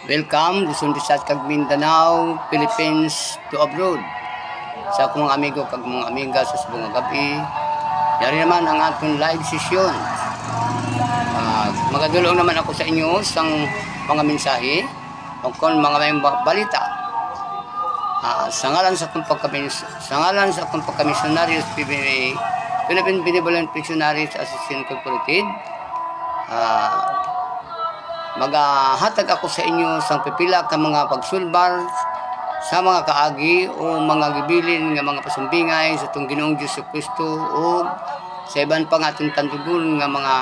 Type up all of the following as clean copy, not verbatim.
Welcome, Luzon, Visayas, kag Mindanao, Philippines to abroad. Sa akong mga amigo kag mga amiga sa subong nga gabi. Yari naman ang atong live session. Magadulong naman ako sa inyo sang mga mensahe tungkol mga may balita. Sa ngalan sa akong pagkamisyonaryo sa PBMA, Philippine Benevolent Pensionaries Association Incorporated, maghatag ako sa inyo sang pipila ka mga pagsulbar sa mga kaagi o mga gibilin nga mga pasumbingay sa itong Ginoong Diyos Kristo o sa iban pang atong tandugon nga mga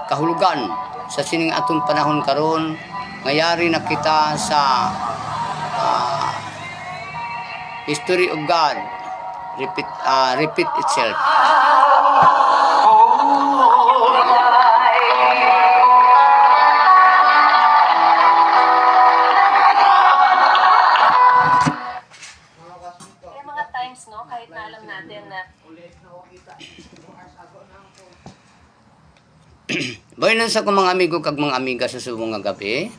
kahulugan sa sining atong panahon karon ngayari na kita sa history of God repeat itself. No, kahit na alam natin na Bayan sa akong mga amigo kag mga amiga sa subong nga gabi.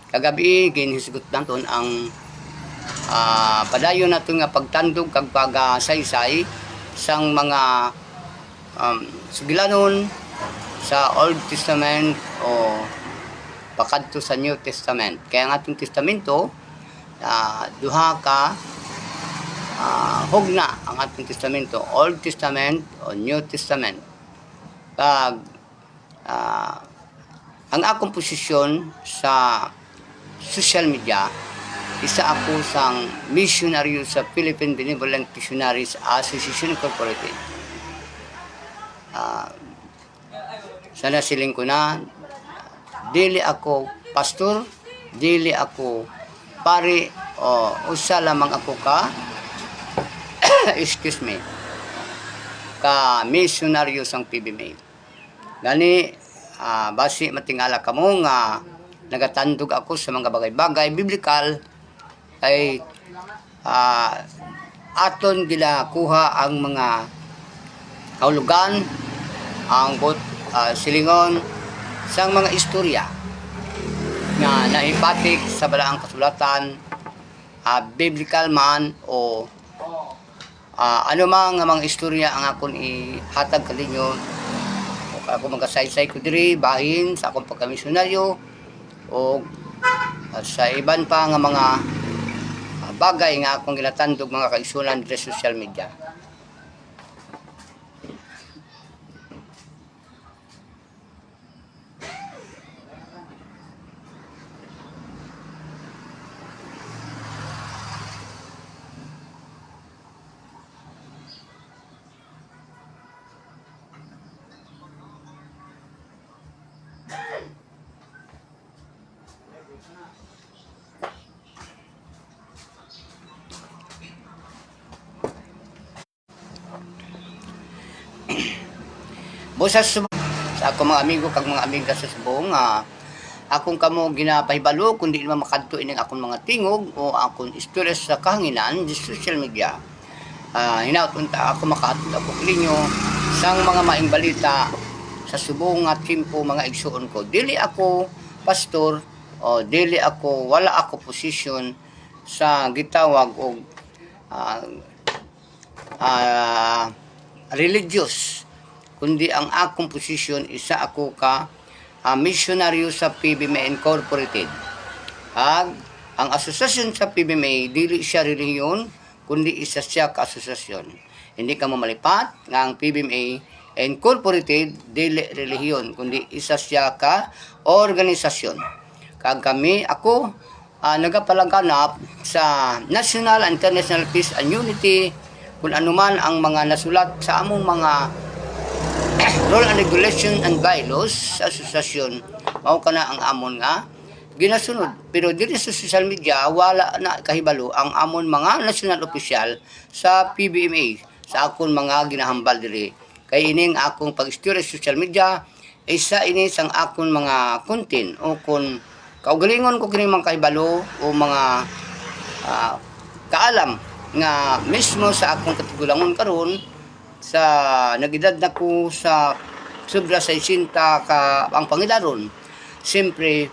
Kagabi ginhisgot naton ang padayon nato nga pagtandog kag pagasaysay sang mga sugilanon sa Old Testament o pakadto sa New Testament. Kaya ang atong testamento duha ka hugna ang ating testamento, Old Testament o New Testament. Kag ang akong posisyon sa social media, isa ako sang missionary sa Philippine Benevolent Pensionaries Association Incorporated. Sana siling ko na, dili ako pastor, dili ako pare o usa lamang ako ka excuse me, ka misyonaryo sang PBMA. Gani, basi matingala kamo nga nagatandog ako sa mga bagay-bagay biblikal ay aton gila kuha ang mga kahulugan, ang silingon sang mga istorya nga nahipatik sa balaang kasulatan, biblical man o ano mga istorya ang akong ihatag kaninyo o ako magasaysay ko diri bahin sa akong pagkamisyonaryo o sa iban pa nga mga bagay nga akong ginatandog mga kaisulan sa social media. Bosas sa akong mga amigo kag mga amiga sa subong akong kamo ginapahibalo kundi naman makadto ining akong mga tingog o akong istorya sa kahanginan di social media. Hinaut unta ako makahatod ako ninyo sang mga maing balita sa subong nga timpo mga igsuon ko. Dili ako pastor o dili ako wala ako posisyon sa gitawag og religious, kundi ang akong posisyon isa ako ka misyonaryo sa PBMA Incorporated. Ang asosasyon sa PBMA dili siya relihiyon kundi isa siya ka asosasyon. Hindi ka mamalipat nga ang PBMA Incorporated dili relihiyon kundi isa siya ka organisasyon. Kag ako nagapalaganap sa national and international peace and unity kung anuman ang mga nasulat sa among mga rule and regulation and bylaws sa asosasyon, mao kana ang amon nga ginasunod. Pero dili sa social media wala na kahibalo ang amon mga national official sa PBMA sa akon mga ginahambal diri. Kay ining akong pag-istorya sa social media isa ini sang akon mga content o kung kaugalingon ko kini mga kahibalo o mga kaalam nga mismo sa akong katigulangon karon sa nagedad na ko sa sobra sa 60 ka ang pangidaron. Siyempre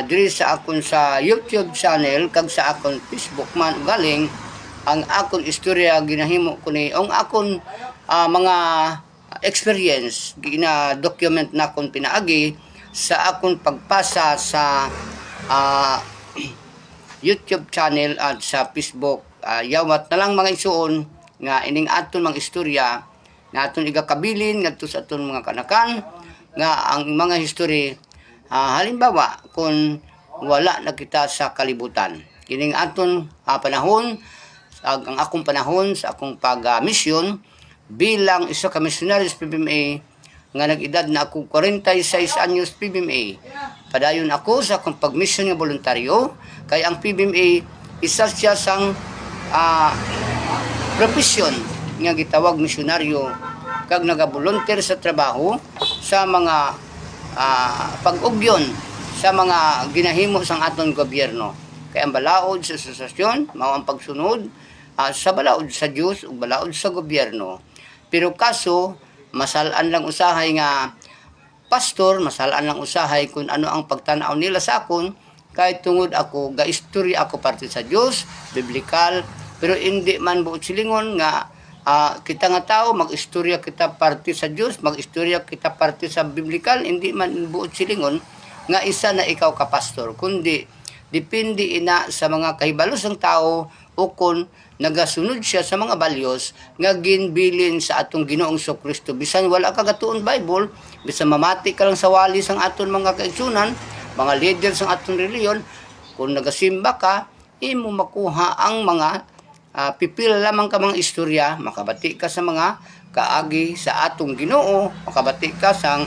diri sa akon sa YouTube channel kag sa akon Facebook man galing ang akon istorya ginahimo ko ni ang akon mga experience gina document na akon pinaagi sa akon pagpasa sa YouTube channel at sa Facebook. Yawat na lang mga isuon nga ining aton mga istorya nga aton igakabilin ngadto sa aton mga kanakan nga ang mga history halimbawa kung wala na kita sa kalibutan kining aton panahon ang akong panahon sa akong pag-mission bilang isa ka missionary sa PBMA nga nag-edad na ako 46 anyos PBMA. Padayon ako sa akong pag-mission nga voluntaryo kay ang PBMA isa siya sang profession nga gitawag misyonaryo kag nagabolunteer sa trabaho sa mga pag-ugyon sa mga ginahimo sang aton gobyerno. Kay ang balaod sa asosasyon mao ang pagsunod sa balaod sa Dios ug balaod sa gobyerno. Pero kaso masalan lang usahay nga pastor, masalan lang usahay kung ano ang pagtanaw nila sa akon kay tungod ako gaistorya ako parte sa Dios, biblikal, pero hindi man buot silingon nga kita nga tao mag-istorya kita parte sa Dios, mag-istorya kita parte sa biblikal, hindi man buot silingon nga isa na ikaw ka pastor, kundi depende ina sa mga kahibalos ng tao o kung nagasunod siya sa mga values nga ginbilin sa atong Ginoong Kristo. Bisan wala ka gatuon Bible, bisan mamati ka lang sa wali sang aton mga kaigsunan, mga leader sang aton reliyon, kung nagasimba ka, imo makuha ang mga pipil lamang ka mga istorya, makabati ka sa mga kaagi sa atong Ginoo, makabati ka sa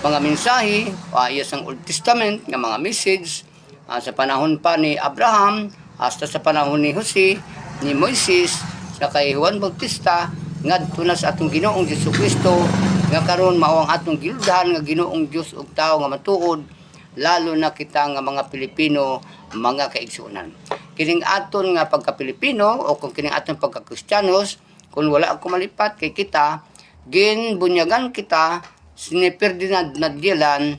mga mensahe, iya sang Old Testament nga mga message sa panahon pa ni Abraham hasta sa panahon ni Jose, ni Moises, sa kay Juan Bautista, ngadto na sa atong Ginoong Jesucristo, nga karon mao ang atong gildahan nga Ginoong Dios ug tao nga matuod, lalo na kita nga mga Pilipino, mga kaigsunan. Kining aton nga pagka-Pilipino o kung kining aton pagka-Kristiyanos, kung wala ako malipat kay kita, ginbunyagan kita ni Ferdinand Nadielan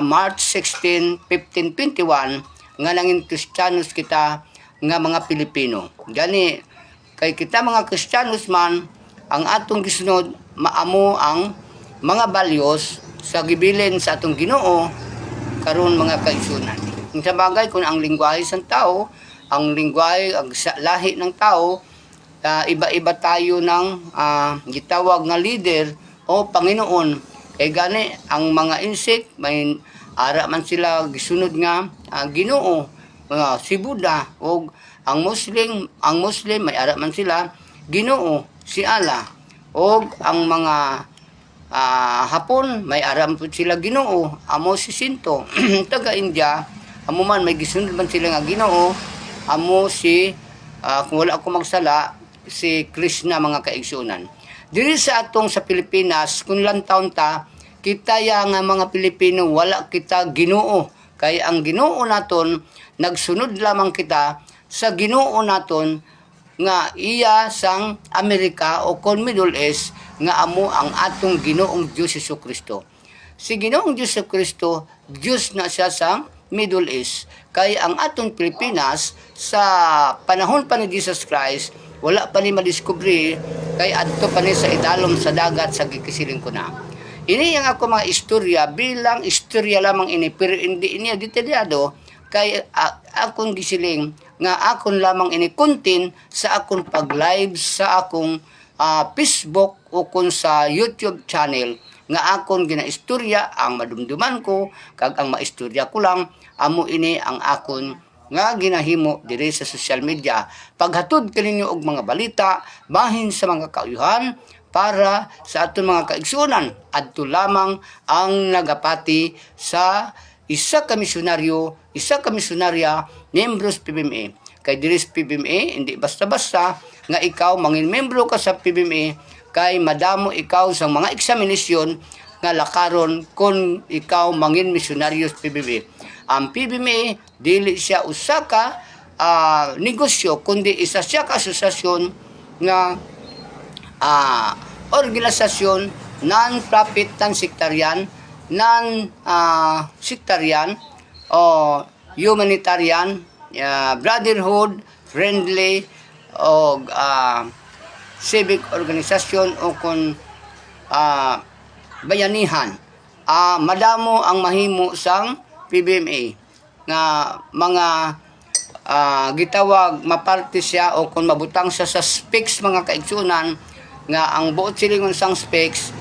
March 16, 1521 nga nanging Kristiyanos kita nga mga Pilipino. Gani kay kita mga Kristiyanos man ang atong gisunod maamo ang mga values sa gibilin sa atong Ginoo karon mga kaigsunan. Sa bagay kung ang lingwahe sa tao, ang lingwahe ang lahi ng tao, iba-iba tayo ng gitawag nga leader o Panginoon. Kay gani ang mga insect may ara man sila gisunod nga Ginoo, si Buddha, o ang Muslim may ara man sila Ginoo, si Allah, o ang mga Hapon may ara man sila Ginoo, amo si Sinto. Taga India amo man may gisunod man sila nga Ginoo, amo si kung wala ako magsala si Krishna mga kaigsunan. Diri sa atong sa Pilipinas kung lantaw ta kita ya nga mga Pilipino wala kita Ginoo, kay ang Ginoo naton nagsunod lamang kita sa Ginoo naton nga iya sang Amerika o kon Middle East nga amo ang atong Ginoong Dios Jesucristo. Si Ginoong Dios Jesucristo, Dios na siya sang Middle East. Kay ang atong Pilipinas sa panahon pa ni Jesus Christ wala pa ni madiskubre kay adto pa ni sa idalom sa dagat sa gikisiling ko na. Ini ang ako mga istorya bilang istorya lamang ini pero hindi ini detalyado kay akong gisiling nga akon lamang ini content sa akong pag-live sa akong Facebook o kun sa YouTube channel nga akon ginaistorya ang madumduman ko kag ang maistorya ko lang amo ini ang akon nga ginahimo diri sa social media paghatod kaninyo og mga balita bahin sa mga kauyuhan para sa aton mga kaigsunan adto lamang ang nagapati sa isa ka misyonaryo, isa ka misyonarya membros PBMA. Kay diri sa PBMA hindi basta-basta nga ikaw mangin membro ka sa PBMA kay madamo ikaw sa mga eksaminasyon nga lakaron kung ikaw mangin misyonaryo sa PBMA. Ang PBMA dili siya usa ka negosyo kundi isa siya ka asosasyon nga organisasyon non-profit non-sectarian o humanitarian, brotherhood, friendly, o civic organisasyon o kung bayanihan. Madamo ang mahimo sang PBMA nga mga gitawag maparte siya o kung mabutang siya sa specs mga kaigsunan nga ang buot silingon sang specs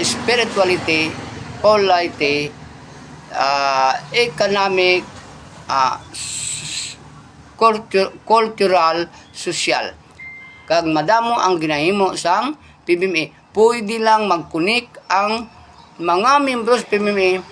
spirituality, polity, economic, cultural, social. Kag madamo ang ginahimo sang PBMA. Pwede lang magkunik ang mga membros PBMA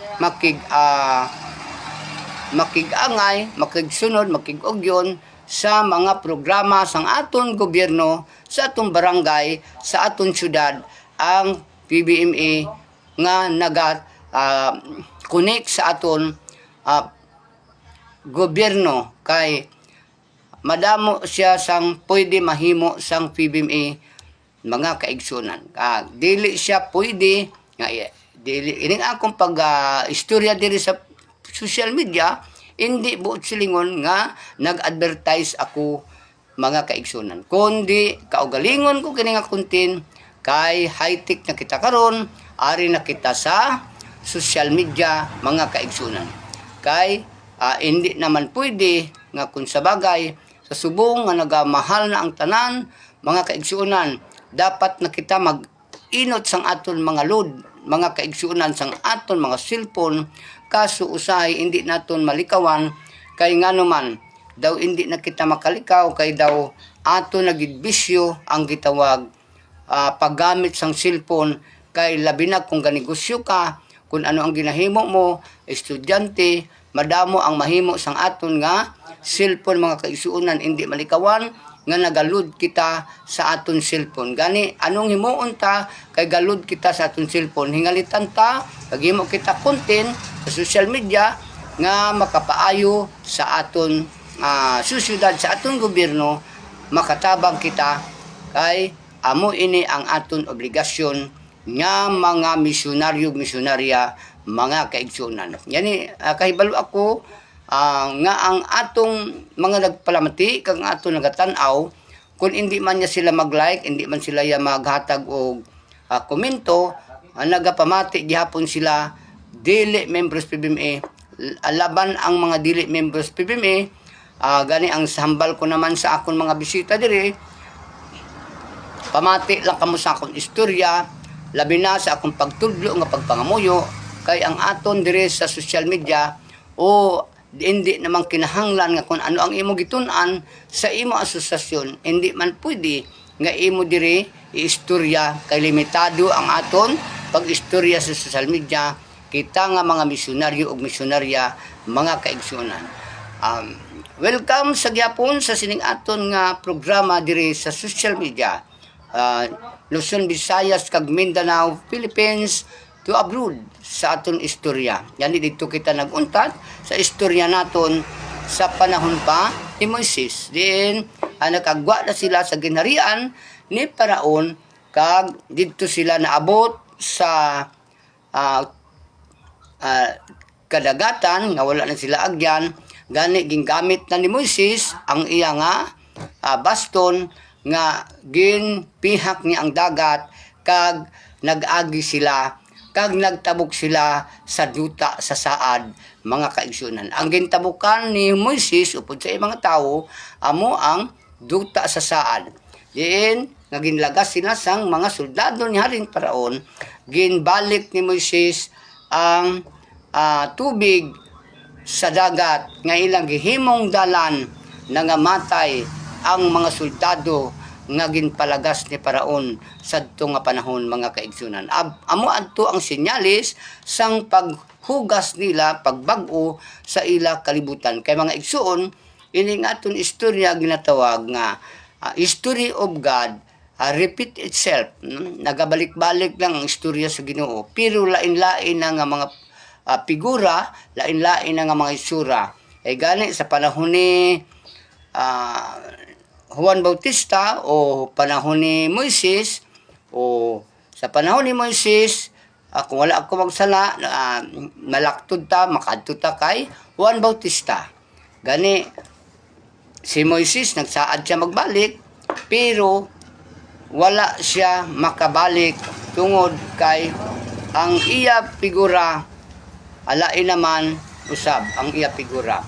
makig-angay, makigsunod, makig-ugyon sa mga programa sang aton gobyerno, sa aton barangay, sa aton syudad, ang PBMA nga kunik sa aton gobyerno kay madamo siya sang pwede mahimo sang PBMA mga kaigsunan. Dili siya pwede nga ining akong istorya diri sa social media, hindi buot silingon nga nag-advertise ako mga kaigsunan. Kundi kaugalingon ko kini nga content kay high-tech na kita karon, ari na kita sa social media mga kaigsunan. Kay hindi naman pwede nga kung sa bagay sa subong nga nagamahal na ang tanan mga kaigsunan, dapat na kita mag-inot sang aton mga load mga kaigsunan sang aton mga cellphone. Kaso usahay hindi naton malikawan kay ngano man daw hindi na kita makalikaw kay daw ato nagidbisyo ang gitawag paggamit sang cellphone kay labi na kung ganegosyo ka, kung ano ang ginahimo mo, estudyante, madamo ang mahimo sang aton nga cellphone mga kaigsunan, hindi malikawan nga nagalud kita sa aton cellphone. Gani anong himuon ta kay galud kita sa aton cellphone, hingalitan ta paghimo kita content sa social media nga makapaayo sa aton susyudad, sa aton gobyerno, makatabang kita kay amo ini ang aton obligasyon nga mga misyonaryo-misyonarya mga kaigsunan. Yani kahibalo ako nga ang atong mga nagpalamati kag atong nagatanaw, kung hindi man niya sila mag-like, hindi man sila ya maghatag og komento, nagapamati gihapon sila dili members PBMA, laban ang mga dili members PBMA. Gani ang sambal ko naman sa akong mga bisita diri, pamati lang kamo sa akong istorya, labi na sa akong pagtudlo nga pagpangamuyo kay ang aton diri sa social media o hindi naman kinahanglan nga kung ano ang imo gitun-an sa imo asosasyon, hindi man pwede nga imo diri iistorya kay limitado ang aton pag-istorya sa social media. Kita nga mga misyonaryo ug misyonarya mga kaigsunan. Welcome sa gyapon sa sining aton nga programa diri sa social media. Luzon, Visayas kag Mindanao, Philippines to abroad sa aton istorya. Yani dito kita naguntat sa istorya naton sa panahon pa ni Moises. Din nakagwa na sila sa ginharian ni Paraon kag dito sila naabot sa kadagatan nga wala na sila agyan. Gani gingamit na ni Moises ang iya nga baston nga ginpihak niya ang dagat kag nag-agi sila kag nagtabok sila sa duta sa saad mga kaigsunan. Ang gintabukan ni Moises upod sa mga tao amo ang duta sa saad. Diin nga ginlagas sila sang mga soldado ni Haring Paraon, ginbalik ni Moises ang tubig sa dagat nga ilang gihimong dalan nangamatay ang mga soldado nga ginpalagas ni Paraon sadto nga panahon mga kaigsunan. Amo adto ang sinyalis sang paghugas nila, pagbag-o sa ila kalibutan. Kay mga igsuon, ini nga aton istorya ginatawag nga history of God repeat itself. Nagabalik-balik lang ang istorya sa Ginoo, pero lain-lain na nga mga figura, lain-lain na nga mga isura. Gani sa panahon ni Juan Bautista o panahon ni Moises, o sa panahon ni Moises kung wala ako magsala, malaktod ta, makadto ta kay Juan Bautista. Gani, si Moises, nagsaad siya magbalik, pero wala siya makabalik tungod kay ang iya figura, alain naman usab ang iya figura.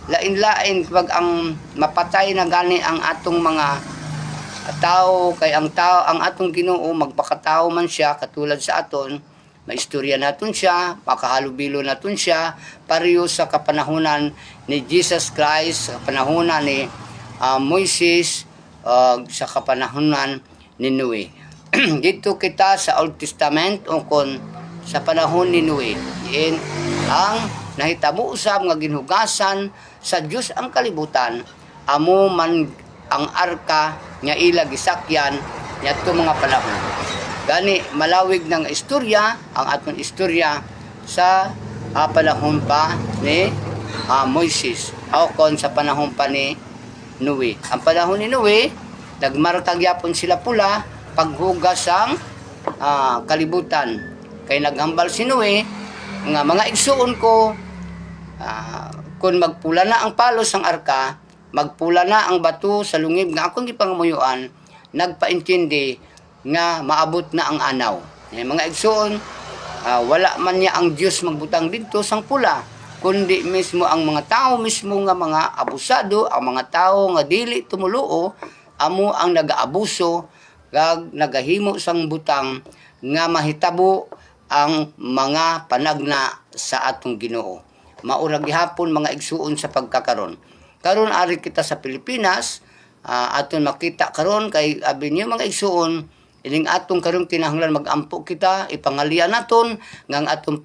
Lain-lain pag ang mapatay na gani ang atong mga tao, kay ang atong Ginoo magpakatao man siya katulad sa aton, maistorya naton siya, makahalubilo naton siya pareho sa kapanahunan ni Jesus Christ, sa kapanahunan ni Moises, sa kapanahunan ni Noe. Dito kita sa Old Testament ungkon sa panahon ni Noe. Diin ang nahitabo usab nga ginhugasan sa Dios ang kalibutan, amo man ang arka nga ila gisakyan niadto mga panahon. Gani malawig ng istorya ang atong istorya sa panahon pa ni Moises o kon sa panahon pa ni Noe. Ang panahon ni Noe, nagmarkag yapon sila pula paghugas ang kalibutan. Kay naghambal si Noe nga mga igsuon ko, kung magpula na ang palos ng arka, magpula na ang bato sa lungib nga akong gipangamuyuan, nagpaintindi nga maabot na ang anaw. Mga igsuon, wala man niya ang Diyos magbutang dito sang pula, kundi mismo ang mga tao mismo nga mga abusado, ang mga tao nga dili tumuluo, amo ang nagaabuso, nagahimo sang butang nga mahitabo ang mga panagna sa atong Ginoo. Maura gihapon mga igsuon sa pagkakaron. Karon ari kita sa Pilipinas, aton makita karon kay abi niyo mga igsuon, ining atong karon kinahanglan magampo kita, ipangalian naton nga ang atong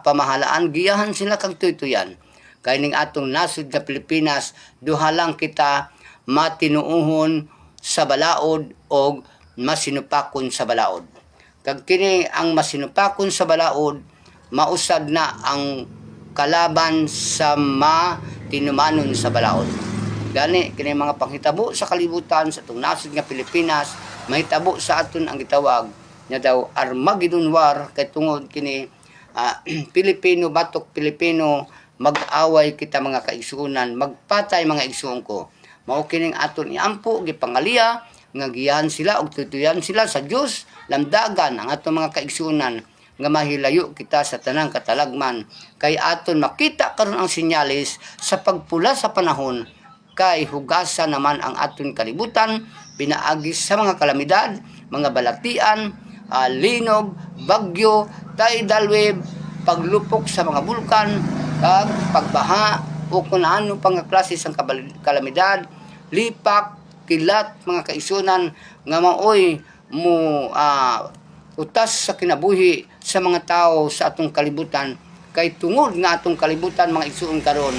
pamahalaan giyahan sila kag tuytoyan. Kay ning atong nasud nga Pilipinas, duha lang kita matinuohon sa balaod o masinupakon sa balaod. Kag kini ang masinupakon sa balaod, mausad na ang kalaban sa matinumanon sa balaod. Gani kini mga panghitabo sa kalibutan sa atong nasod nga Pilipinas, mahitabo sa aton ang gitawag nga daw Armageddon War, kay tungod kini Pilipino batok Pilipino, mag-away kita mga kaigsuonan, magpatay mga igsuon ko. Mao kining aton iampo gipangaliya nga giyahan sila og tutuyan sila sa Dios, lamdagan ang atong mga kaigsuonan nga mahilayo kita sa tanang katalagman, kay aton makita karon ang sinyalis sa pagpula sa panahon, kay hugasan naman ang aton kalibutan pinaagi sa mga kalamidad, mga balatian, linog, bagyo, tidal wave, paglupok sa mga bulkan, kag pagbaha o kung ano pang klase sang kalamidad, lipak, kilat, mga kaisunan nga maoy mo utas sa kinabuhi sa mga tao sa atong kalibutan, kay tungod nga atong kalibutan mga igsuon karon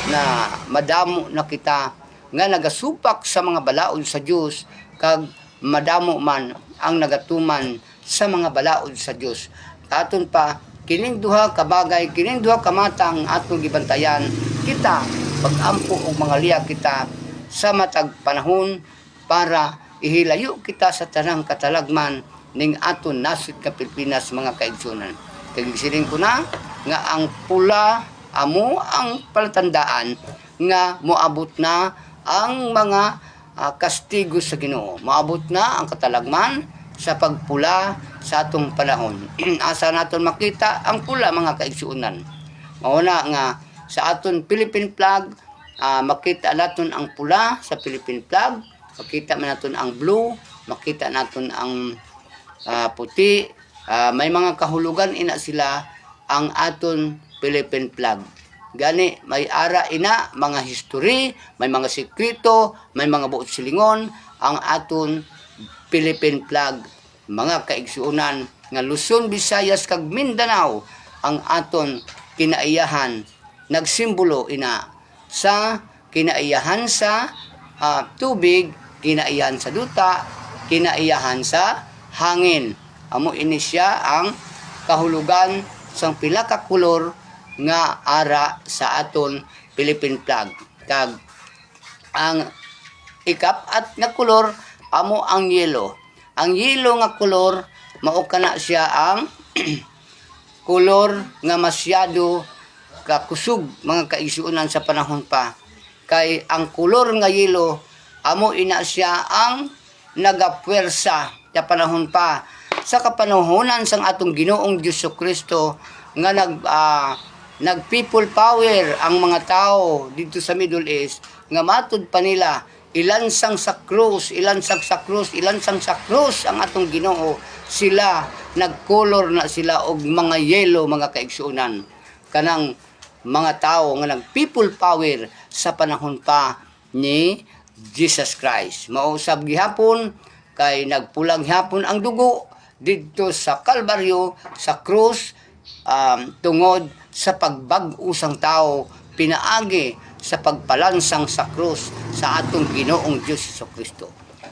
na madamo na kita nga nagasupak sa mga balaod sa Dios, kag madamo man ang nagatuman sa mga balaod sa Dios. Aton pa kining duha ka bagay, kining duha ka mata ang atong gibantayan, kita pag-ampo og mga liya kita sa matag panahon para ihilayo kita sa tanang katalagman ning aton nasud ka Pilipinas mga kaigsunan. Kay gisiling ko na nga ang pula amo ang palatandaan nga moabot na ang mga kastigo sa Ginoo. Moabot na ang katalagman sa pagpula sa atong panahon. Asa naton makita ang pula mga kaigsuonan. Mao na nga sa aton Philippine flag, makita naton ang pula sa Philippine flag, makita man naton ang blue, makita naton ang puti, may mga kahulugan ina sila ang aton Philippine flag. Gani may ara ina mga history, may mga sekreto, may mga buot silingon ang aton Philippine flag mga kaigsuonan nga Luzon, Visayas kag Mindanao ang aton kinaiyahan, nagsimbolo ina sa kinaiyahan sa tubig, kinaiyahan sa duta, kinaiyahan sa hangin. Amo ini siya ang kahulugan sang pila ka kolor nga ara sa aton Philippine flag. Kag ang ikapat nga kolor amo ang yellow. Ang yellow nga kolor mao kana siya ang kolor nga masyado kakusog mga kaigsuonan sa panahon pa. Kay ang kolor nga yelo amo ina siya ang nagapwersa sa panahon pa sa kapanahonan sang atong Ginoong Jesucristo nga nag people power ang mga tao dito sa Middle East nga matud pa nila ilansang sa krus ang atong Ginoo. Sila nagkolor na sila og mga yelo mga kaigsuonan kanang mga tao nga nag people power sa panahon pa ni Jesus Christ. Mausab gihapon kay nagpulang hapon ang dugo didto sa Kalbaryo sa krus tungod sa pagbag-o sang tao pinaagi sa pagpalansang sa krus sa atong Ginoong Diyos Jesucristo.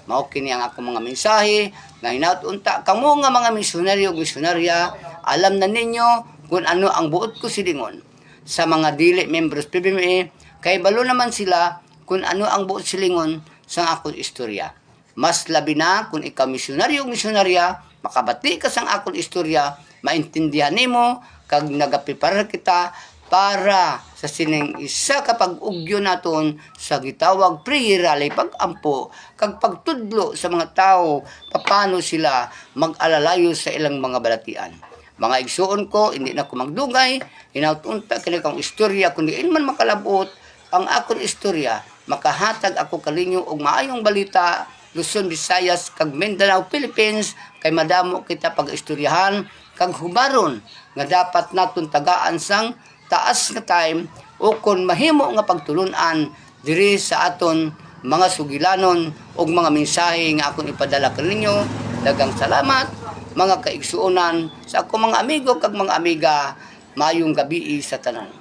Mao kini ang akong mga mensahe nga hinaut-unta kamo nga mga misyonaryo misyonarya, alam na ninyo kung ano ang buot ko silingon sa mga dili members PBMA, kay balo naman sila kung ano ang buot silingon sa akong istorya. Mas labi na kung ikaw misyonaryo misyonarya, makabati ka sang akong istorya, maintindihan nimo kag nagaprepare kita para sa sining isa ka pag-ugyo naton sa gitawag prayer rally pag-ampo kag pagtudlo sa mga tao paano sila mag-alalayo sa ilang mga balatian. Mga igsuon ko, hindi na ko magdugay, hinaut-unta kini kang istorya kundi ilman makalabot ang akong istorya, makahatag ako kalinyo og maayong balita Luzon, Visayas kag Mindanao, Philippines kay madamo kita pag-istoryahan kag hubaron nga dapat naton tagaan sang taas nga time o kon mahimo nga pagtulunan diri sa aton mga sugilanon ug mga mensahe nga akong ipadala kaninyo. Daghang salamat mga kaigsuonan sa akong mga amigo kag mga amiga. Mayong gabi sa tanan.